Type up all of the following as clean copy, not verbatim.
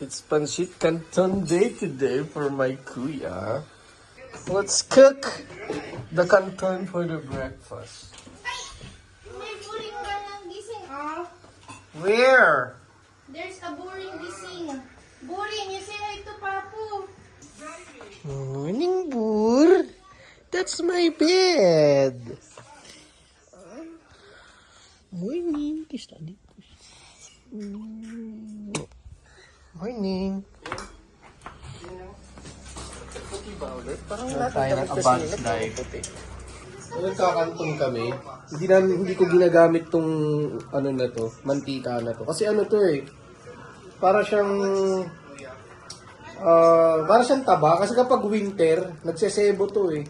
It's Pancit Canton Day today for my kuya. Let's cook the canton for the breakfast. May boring ka ng gising, ah. Where? There's a boring gising. Boring, you say hi to Papu. Morning, Bur. That's my bed. Morning. Morning. Parang tayo ng advanced diet. Nagkakantong kami. Hindi ko ginagamit tong ano na to, mantika na to. Kasi ano to eh. Para siyang taba kasi kapag winter, nagsesebo to eh.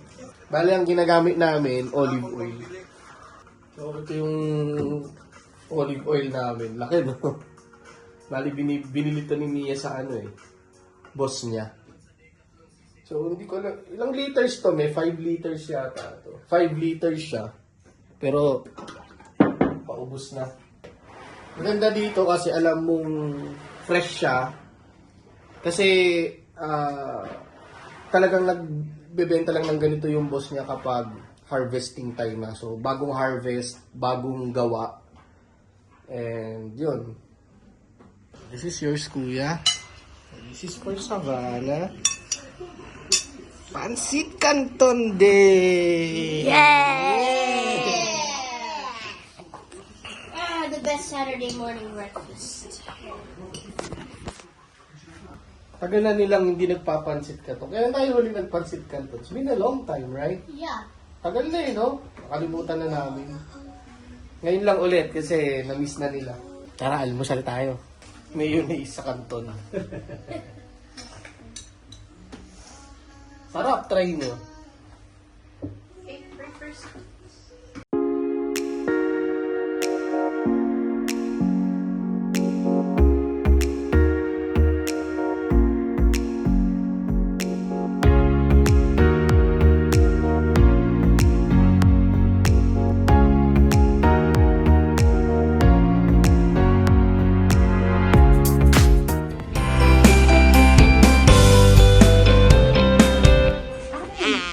Bali ang ginagamit namin olive oil. So ito yung olive oil namin. Laki no. Bali binili to ni Mia sa ano eh. Boss niya. So, hindi ko lang, ilang liters to? May 5 liters yata to. 5 liters siya. Pero, paubos na. Maganda dito kasi alam mong fresh siya. Kasi, talagang nagbebenta lang ng ganito yung boss niya kapag harvesting time na. So, bagong harvest, bagong gawa. And, yun. This is yours, kuya. This is for Savannah. Pancit Canton Day! The best Saturday morning breakfast. Tagal na nilang hindi nagpapansit canton. Kaya tayo huling nagpansit canton. It's been a long time, right? Yeah. Tagal na eh, no? Nakalimutan na namin. Ngayon lang ulit kasi na-miss na nila. Tara, almusal tayo. Mayonnaise sa canton. Sarap, try nyo. Okay, breakfast.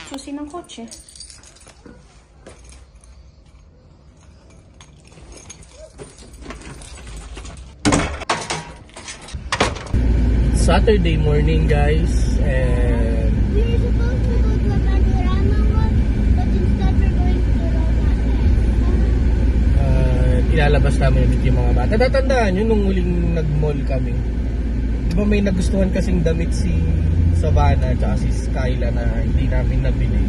Susi ng kotse. Saturday morning, guys. And We were supposed to go to a panorama mall, but instead we're going to ilalabas namin ulit yung mga bata. Tatandaan yun nung huling nag-mall kami. Di ba may nagustuhan kasing damit si Savannah at si Skyla na hindi namin nabili.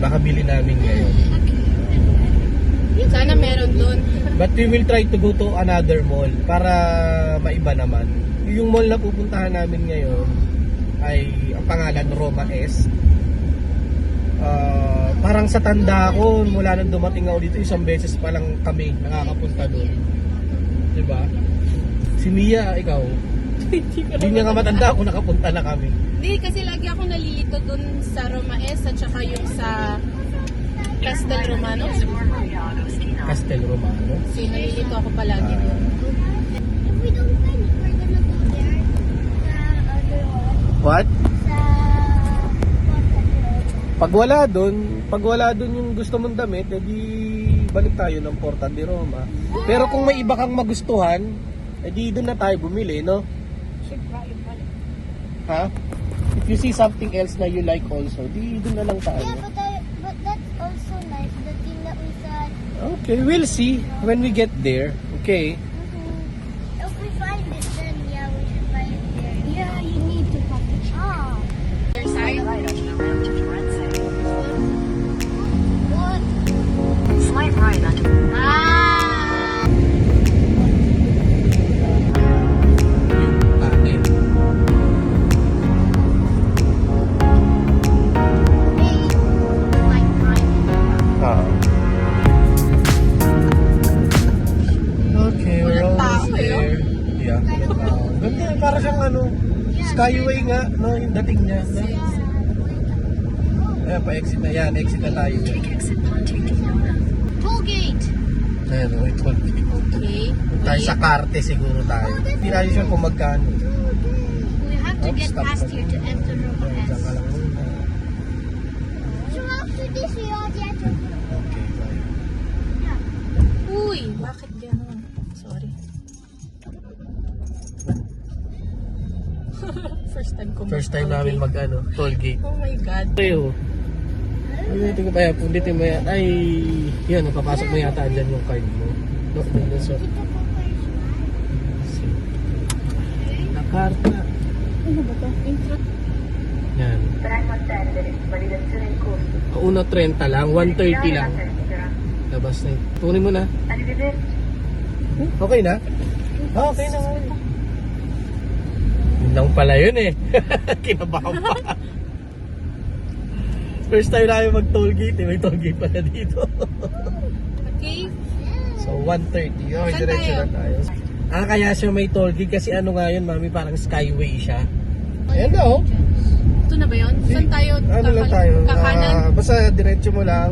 Baka bili namin ngayon. Sana meron dun. But we will try to go to another mall para maiba naman. Yung mall na pupuntahan namin ngayon ay ang pangalan Roma Est. Parang sa tanda ko, mula nang dumating ako dito, isang beses pa lang kami nakakapunta doon. Diba? Si Mia, ikaw? Hindi niya nga matanda kung nakapunta na kami. Hindi, kasi lagi ako nalilito dun sa Romaes at saka yung sa Castel Romano. Castel Romano. So, nalilito ako palagi dun. If we don't find it, we're gonna go there. Sa other one. What? Sa Pag wala dun yung gusto mong damit, edi balik tayo ng Porta di Roma. Pero kung may iba kang magustuhan, edi doon na tayo bumili, no? Ha? If you see something else na you like also, di doon na lang tayo. Yeah, but that's also nice. The thing that we saw. Okay, we'll see when we get there. Okay. If we find it, then yeah, we should buy it there. Yeah, you need to find it. Ah. What? Slight right onto Ah. Okay, we're almost there. Yeah. Ganda, para siyang ano, Skyway nga, no, yung dating niya. No? Ayan, pa-exit na yan. Exit na tayo. exit Ponte Nona. Toll gate. Ayan, may toll gate. Okay. Tayo sa Carte siguro tayo. Hindi na sure kung magkano. We have to get Stop past ka. here to enter Roma Diyan S. ka lang muna. So after this, we all get to... Okay, bye. Uy, bakit gano'n? Sorry. First time namin toll gate. Oh my God. Tayo. Hindi ko pa yan. Punditin mo yan. Ay, yan. Napapasok mo yata dyan yung card mo. No, no, so. Nakarta. Ano ba ito? Intro? Yan. Kauna 30 lang. 130 lang. Labas na yun. Tunin mo na. Okay na? Okay na. Yun lang pala yun eh. Kinabahan pa. First time namin mag-toll gate eh. May toll gate pala dito. Okay. So 130. Oh, Saan diretso tayo? na tayo. Kaya siya may toll gate kasi ano nga yun, mami, parang skyway siya. Ayan na oh. Ito na ba yun? Saan tayo? Ano lang tayo? Kakanan? Basta diretso mo lang.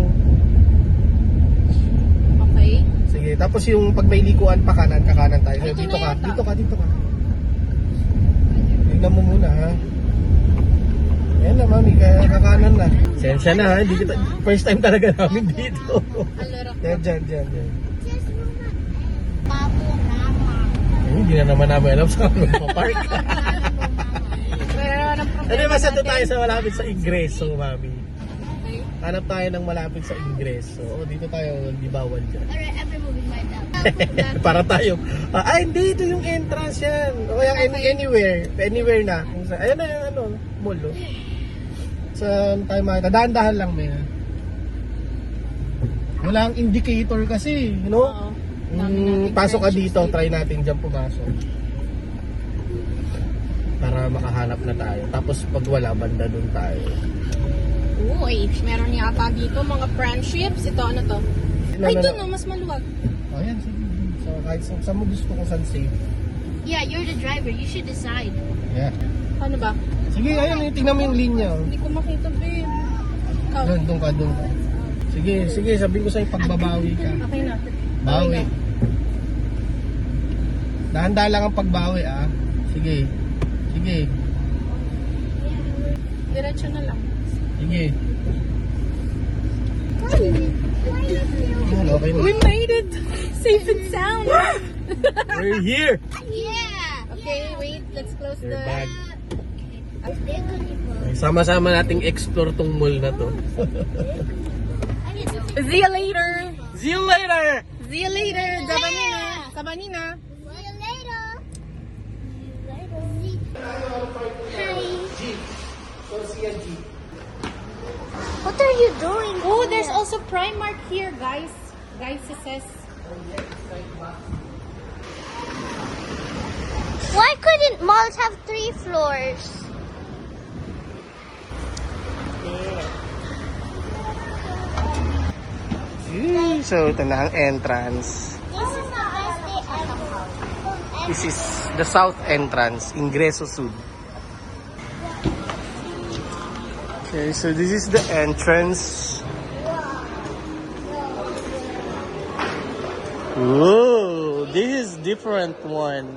Okay. Sige, tapos yung pag may likuan pa kanan, kakanan tayo. Ay, ito Dito na ka, yata. dito ka. Tignan mo muna ha. Ayan na mami, kaya kakanan na. Sensya na ha, hindi kita, first time talaga namin dito. Alora ko. Dyan. Babu Rama. Ay, hindi na naman namin alam saan kami papark. Pero anong problema Ano basta doon natin? tayo sa malapit sa ingreso, mami. Okay. Hanap tayo ng malapit sa ingreso. O, dito tayo, hindi bawal dyan. Alright, I'm removing my belt. Para tayo. Hindi, ito yung entrance yan. O kaya anywhere na. Kung sa, ayan na yung mall. Oh. Saan tayo makita? Dahan-dahan lang, may. Walang indicator kasi, you know? Oo. Dami nating Pasok ka friendships dito, try natin dyan pumasok. Para makahanap na tayo. Tapos pag wala, banda dun tayo. Uy, meron yata dito mga friendships. Ito ano to? Ay, doon no, mas maluwag. O yan, sige. So kahit saan mo gusto kung saan safe. Yeah, you're the driver. You should decide. Yeah. Ano ba? Sige, ayun, tingnan mo yung linya. Oh. Hindi ko makita, babe. Ikaw. Doon ka. Sige, sabihin ko sa'yo pagbabawi ka. Okay na. Bawi. Dahan-dahan lang ang pagbawi, ah. Sige. Diretso na lang. Sige. Yan, okay na. We made it! Safe and sound! We're here! Yeah. Okay, wait. Let's close Your the... bag. Sama-sama nating explore tong mall na to. See you later! See you later! See you later! Sabanina! Sabanina! See you later. Hi. What are you doing? Oh, there's also Primark here, guys. Guys, it says... Why couldn't malls have 3 floors? So, ito na ang entrance. This is the best day ever. This is the south entrance, Ingreso Sud. Okay, so this is the entrance. Whoa, this is different one.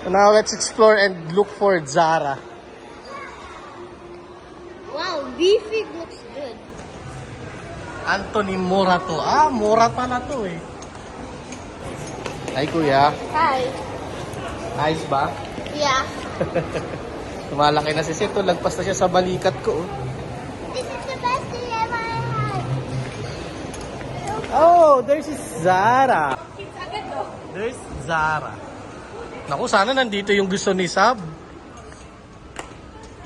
So now let's explore and look for Zara. Wow, beefy looks good. Anthony Mora to. Mora pala to eh. Hi kuya. Hi. Ayos ba? Yeah. Tumalaki na si Sito. Lagpas na siya sa balikat ko. Oh. This is the best day ever I had. Oh, there's Zara. There's Zara. Naku, sana nandito yung gusto ni Sab.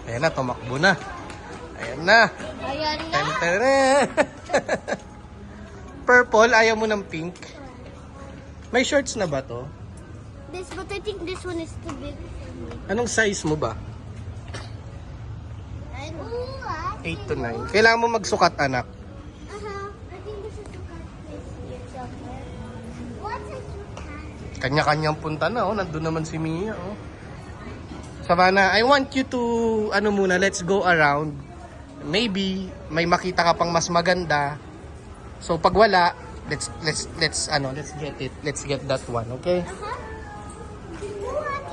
Ayan na, tumakbo na. Ayan na. Ayan na. Tenteren. Purple, ayaw mo ng pink. May shorts na ba to? This, but I think this one is too big for me. Anong size mo ba? I know. 8 to 9. Kailangan mo magsukat, anak. I think this is the cut place here somewhere. What's a cut? Kanya-kanyang punta na, oh. Nandun naman si Mia, oh. Savannah, I want you to, let's go around. Maybe, may makita ka pang mas maganda. So, pag wala, Let's get it. Let's get that one, okay? What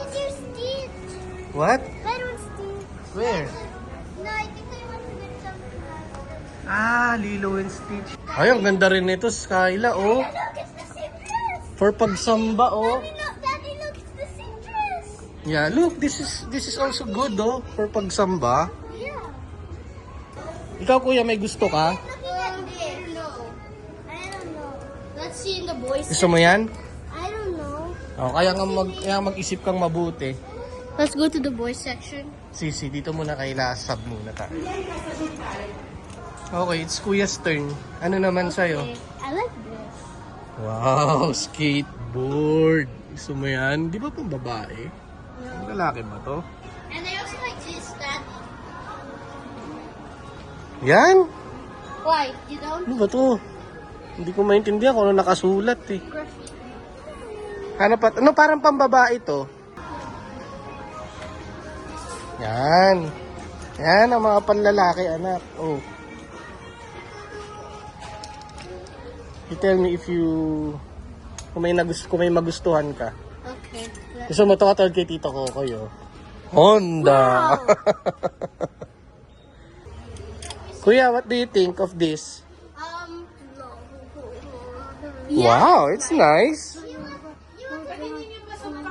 is your Stitch? What? I don't Stitch. Where? No, I think I want to get something else. Ah, Lilo and Stitch. Ay, ang ganda rin nito, Skyla, oh. Look, it's the same dress. For pagsamba, oh. Daddy, look, it's the same dress. Yeah, look, this is also good, oh, for pagsamba. Yeah. Ikaw, kuya, may gusto ka? Looking at this. I don't know. Let's see in the boys. Gusto mo yan? I don't know. Oh, kaya mag-isip kang mabuti. Let's go to the boys section. Sisi, dito muna kay Lasab muna tayo. Okay, it's Kuya's turn. Ano naman sa'yo? Okay, I like this. Wow, skateboard. Gusto mo yan? Di ba pang babae? Ang lalaki ba to? And I also like this, Daddy. Yan? Why? You don't? Ano ba to? Hindi ko maintindihan kung ano nakasulat eh. Ano parang pambabae to? Yan. Yan ang mga panlalaki, anak. Oh. You tell me if kung may magustuhan ka. Okay. Gusto mo to katulad kay Tito Kokoy, oh. Honda! Wow. Kuya, what do you think of this? No. Wow, it's nice.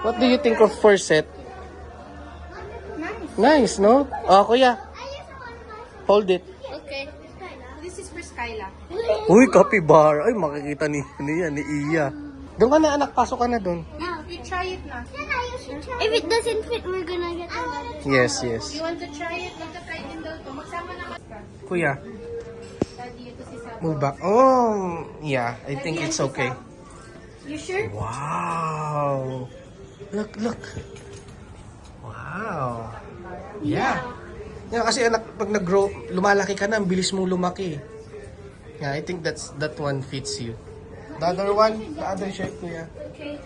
What do you think of first set? Nice, no? Oh, kuya, hold it. Okay. This is for Skyla. Uy, capybara. Ay, makikita ni Iya. Doon ka na, anak. Pasok ka na doon. You try it na. If it doesn't fit, we're gonna get another. Yes, yes. You want to try it? Magka-try din daw to. Magsama na ka. Kuya, Daddy, ito si Sab. move back. Oh, yeah. I think it's okay. You sure? Wow. Look. Wow. Yeah. Yeah, kasi anak, pag lumalaki ka na, ang bilis mong lumaki. Yeah, I think that one fits you. The other one, the other shirt, kuya. Okay.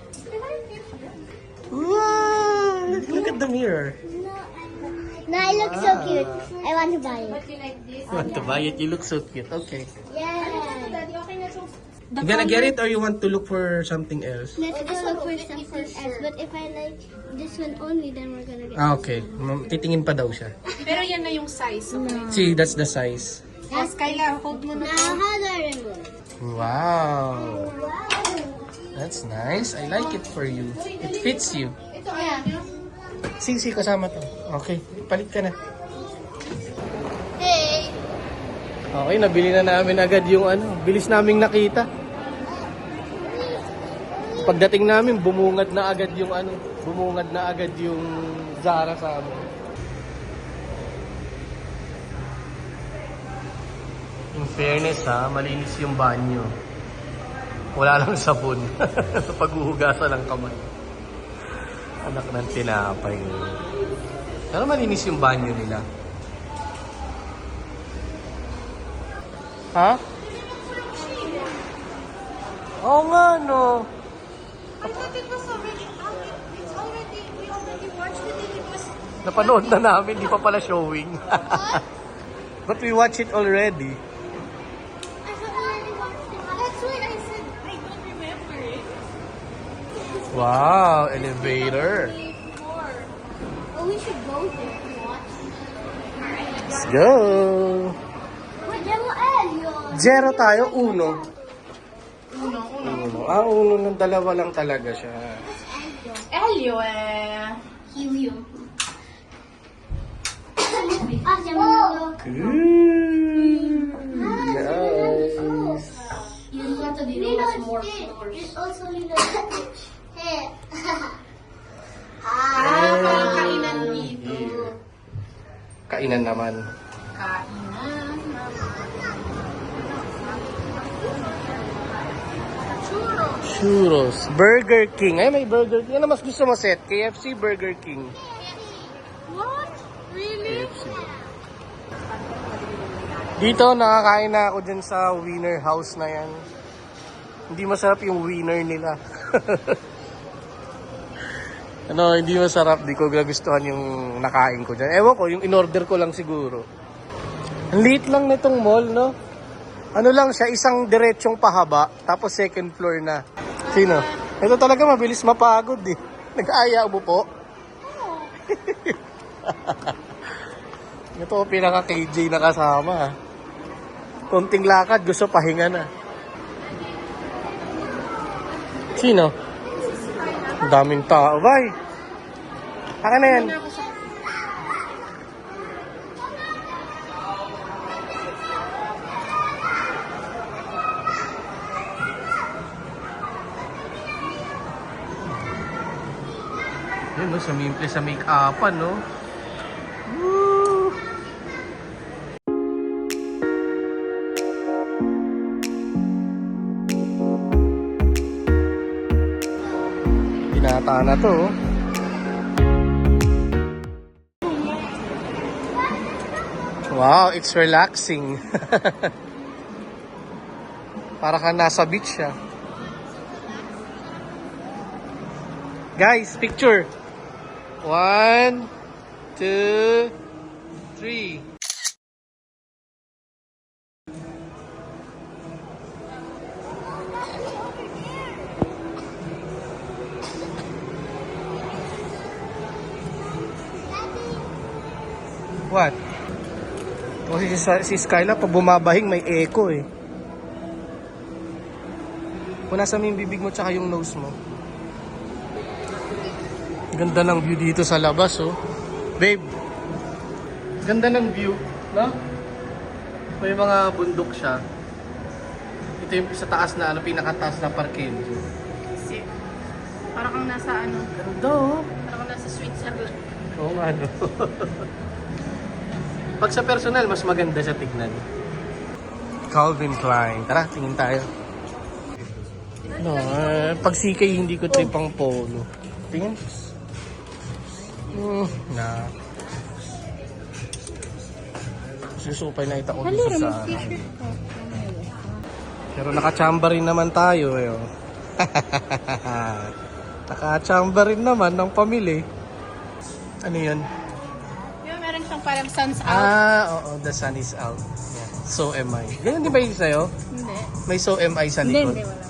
Wow! Look at the mirror. No, it looks so cute. I want to buy it. But you like this? You want to buy it? You look so cute. Okay. Yeah. Daddy, okay na to. You gonna get it or you want to look for something else? Let's go look for something else. But if I like this one only, then we're gonna get. Okay. Titingin pa daw siya. Pero yan na yung size. Okay. See, that's the size. Oh, Skyla, hold mo na. Now, how do I remove? Wow. That's nice. I like it for you. It fits you. Ito, ayan. See, kasama to. Okay, palit ka na. Hey. Okay, nabili na namin agad yung bilis naming nakita. Pagdating namin, bumungad na agad yung Zara sa amin. In fairness malinis yung banyo. Wala lang sabon. Paghuhugasan ng kamay. Anak ng tinapay. Pero malinis yung banyo nila. Ha? Oo nga, no. I thought it was already out. We already watched it and it was... Napanood na namin, di pa pala showing. But we watched it already. That's what I said. I don't remember it. Wow, elevator. Oh, we should go there and watch. Let's go. Demo Elio. 0 tayo, 1. Uno. Uno ng dalawa lang talaga siya. Elio eh. Helium. Ah, Demo. Nice. You want to be more floors. It's also Lilo Stitch. Hey. Parang kainan dito. Kainan naman. Kainan. Churros. Burger King. Ay, may Burger King. Ano mas gusto mo, Seth? KFC, Burger King. What? Really? KFC. Dito, nakakain na ako dyan sa Wiener House na yan. Hindi masarap yung wiener nila. Hindi masarap. Di ko gustuhan yung nakain ko dyan. Ewan ko, yung in-order ko lang siguro. Ang liit lang nitong mall, no? Ano lang siya, isang diretsong pahaba, tapos second floor na. Sino? Ito talaga mabilis mapagod eh. Nag-aaya mo po? Ito pinaka-KJ na kasama. Konting lakad, gusto pahinga na. Sino? Ang daming tao. Bye! Akin na yan. Yun, no? Sumimple sa make-upan, no? Woo! Binata na to, oh. Wow, it's relaxing. Para ka nasa beach, ah. Guys, picture. 1, 2, 3. What? Kasi si Skyla, pag bumabahing, may echo eh. Punasan mo yung bibig mo tsaka yung nose mo. Ganda ng view dito sa labas, oh. Babe, ganda ng view, no? May mga bundok siya. Ito yung sa taas na, pinakataas na parking. Kasi, parang kang nasa ano, Ganda, oh. parang kang nasa Switzerland. Oo nga, no? Pag sa personal, mas maganda siya tignan. Calvin Klein. Tara, tingin tayo. No, pag CK hindi ko trip ang polo. Tingin. Na. Susupay na ita ko dito sa... Pero nakachamba rin naman tayo, eh. Oh. Nakachamba rin naman ng pamili. Ano yun? Yung meron siyang parang sun's out. Ah, oo, the sun is out. Yeah. So am I. Ganyan di ba yung sa'yo? Hindi. May so am I sa Hindi, likod. wala.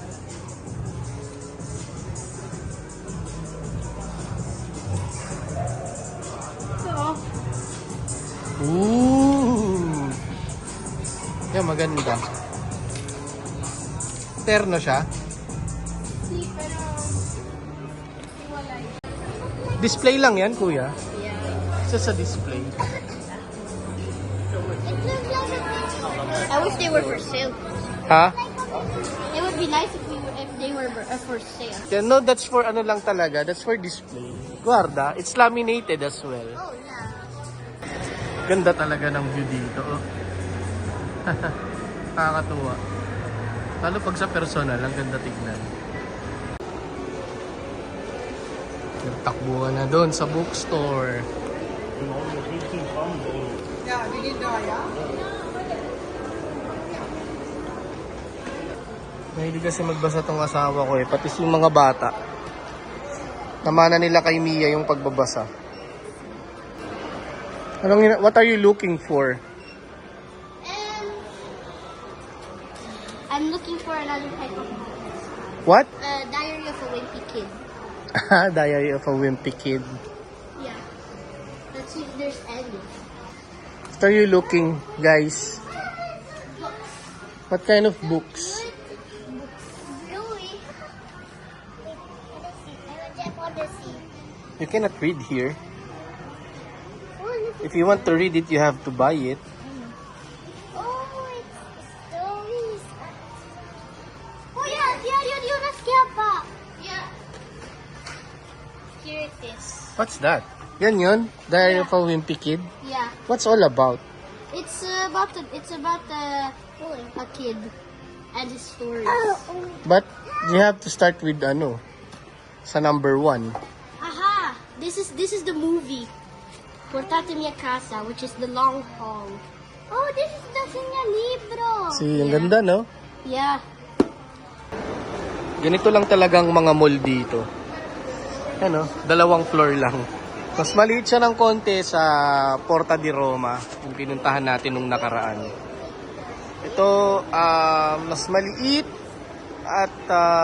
So, Ooh. Yan, maganda. Terno siya. pero wala. Display lang yan, kuya. Yeah. Isa sa display. I wish they were for sale. Ha? It would be nice if they were for sale. Yeah, no, that's for ano lang talaga. That's for display. Guarda, it's laminated as well. Oh yeah. Ganda talaga ng view dito. Oh. Nakakatuwa. Lalo pag sa personal, ang ganda tignan. Takbuhan na doon sa bookstore. Mahilig kasi magbasa tong asawa ko eh. Pati yung mga bata. Namana nila kay Mia yung pagbabasa. What are you looking for? I'm looking for another type of book. What? Diary of a Wimpy Kid. Diary of a Wimpy Kid. Yeah. Let's see if there's any. What are you looking, guys? What kind of books? Really? I want to see. You cannot read here. Oh, look. If you want to read it, you have to buy it. Oh, it's stories. Oh yeah, Diario de una Escapa. Yeah. Here it is. What's that? Yan yun? Diary of a Wimpy Kid? Yeah. What's all about? It's about a kid and his stories. But you have to start with sa number 1. Aha! This is the movie. Portate Mia Casa, which is the long haul. Oh, this is the Sinya Libro. See, ang ganda, no? Yeah. Ganito lang talagang mga mall dito. Ano, 2 floor lang. Mas maliit siya ng konti sa Porta di Roma, yung pinuntahan natin nung nakaraan. Ito, mas maliit at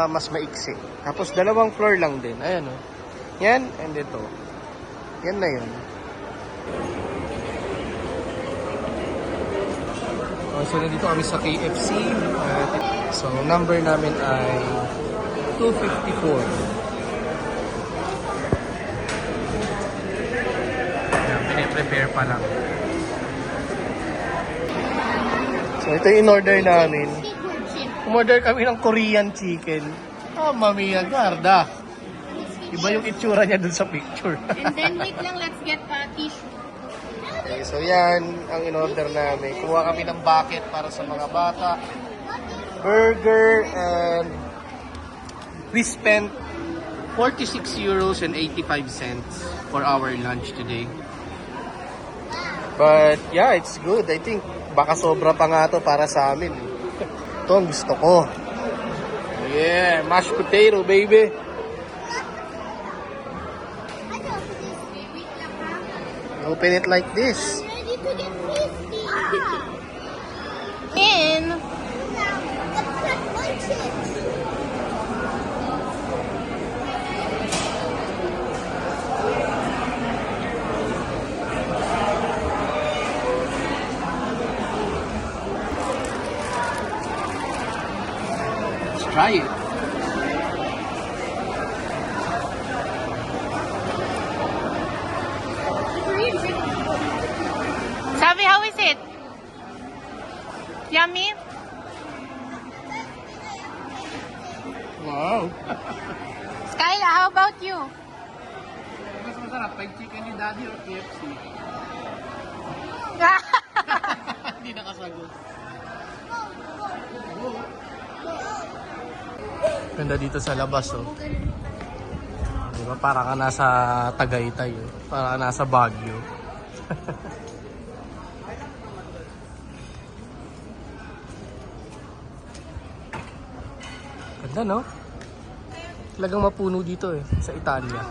mas maiksi. Tapos dalawang floor lang din. Ayan o. Yan, and ito. Yan na yun. So, nandito kami sa KFC. So, number namin ay 254. Pine-prepare pa lang. So, ito yung in-order namin. Umorder kami ng Korean chicken. Oh, mamiya, guarda. Iba yung itsura niya dun sa picture. And then, wait lang, let's get tissue. Okay, so yan ang in-order namin. Kuha kami ng bucket para sa mga bata. Burger and we spent 46 euros and 85 cents for our lunch today. But yeah, it's good. I think baka sobra pa nga to para sa amin. Ito ang gusto ko. Yeah, mashed potato, baby. Open it like this. Ready to get crispy. In. Let's cut lunches. Let's try it. Sabi, how is it? Yummy? Wow. Skyla, how about you? Mas masarap pag chicken ni Daddy or KFC. Hindi nakasagot. Ganda dito sa labas, oh. Diba, para ka nasa Tagaytay, oh. Para ka nasa Baguio. Ganda, no? Talagang mapuno dito, eh, sa Italia.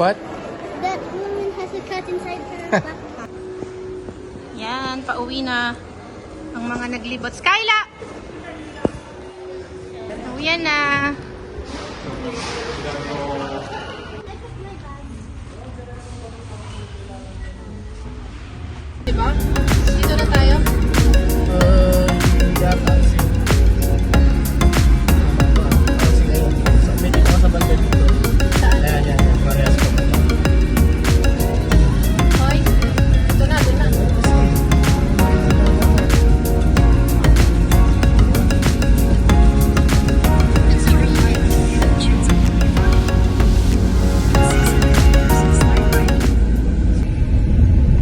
What? That woman has a cut inside her backpack. Yan, pauwi na ang mga naglibot. Skyla! Pauwi na. Diba? Dito na tayo. Yata. Sige, medyo ko sa banda dito. Ayan, yan. Parehas ko. Hoy, ito na, ito na.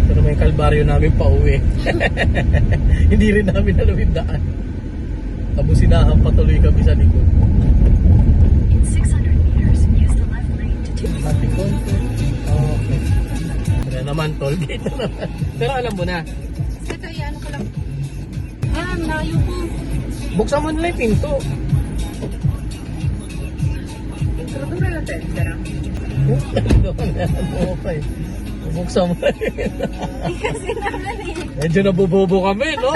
Pero may kalbaryo namin pauwi. Hindi rin namin alam yung daan. Kabusinahan patuloy kami sa likod. In 600 meters, use the left lane to Pati konti. Okay. Wala naman, toll gate na naman. Pero alam mo na, Ito, ano ko lang. Ah, malayo po. buksan mo nila yung pinto. Siguro na tensya. Oo pa eh. Buksan mo na yun. Kasi naman eh. Medyo nabubobo kami, no?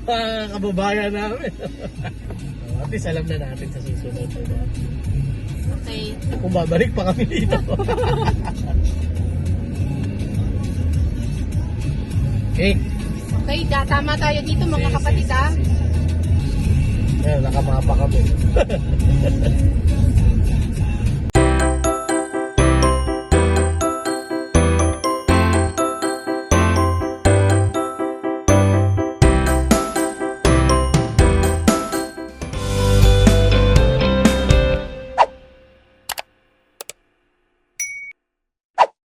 Mga kababayan namin. At least alam na natin sa susunod. Okay. Kung babalik pa kami dito. Okay. Okay, tama tayo dito mga kapatid, ha? Ayan, nakamapa kami.